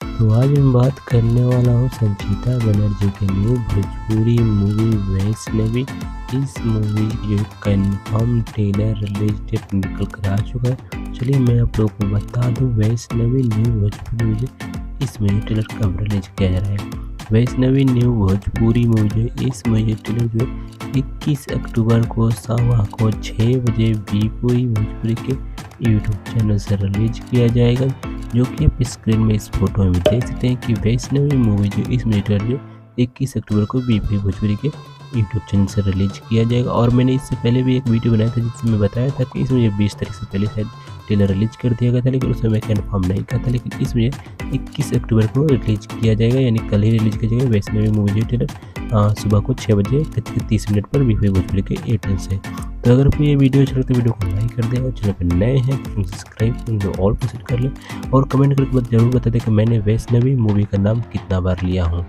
तो आज मैं बात करने वाला हूँ संचिता बनर्जी के न्यू भोजपुरी मूवी वैष्णवी। इस मूवी की जो कन्फर्म ट्रेलर रिलीज डेट निकल कर आ चुका है। चलिए मैं आप लोगों को बता दूँ वैष्णवी न्यू भोजपुरी मूवी इस मूवी ट्रेलर कब रिलीज किया जा रहा है। वैष्णवी न्यू भोजपुरी मूवी जो इस मूवी ट्रेलर जो 21 अक्टूबर को शाम को 6 बजे वीपुरी भोजपुरी के यूट्यूब चैनल से रिलीज किया जाएगा, जो कि आप स्क्रीन में इस फोटो में देख सकते हैं कि वैष्णवी मूवी जो इस मीटर जो 21 अक्टूबर को वीपुरी भोजपुरी के यूट्यूब चैनल से रिलीज किया जाएगा। और मैंने इससे पहले भी एक वीडियो बनाया था जिसमें मैं बताया था कि इसमें 20 तारीख से पहले शायद ट्रेलर रिलीज कर दिया गया था, लेकिन उसमें मैं कन्फर्म नहीं कहा था। लेकिन इसमें 21 अक्टूबर को रिलीज किया जाएगा, यानी कल ही रिलीज किया जाएगा वैष्णवी मूवी जो ट्रेलर सुबह को 6 बजे 30 मिनट पर वीपुरी भोजपुरी के एयरटेल से। तो अगर आपको ये वीडियो अच्छा लगता है वीडियो को लाइक कर दें और चैनल पर नए हैं तो सब्सक्राइब कर ऑल पर सेट कर लें और कमेंट करके जरूर बता दें कि मैंने वैष्णवी मूवी का नाम कितना बार लिया हूँ।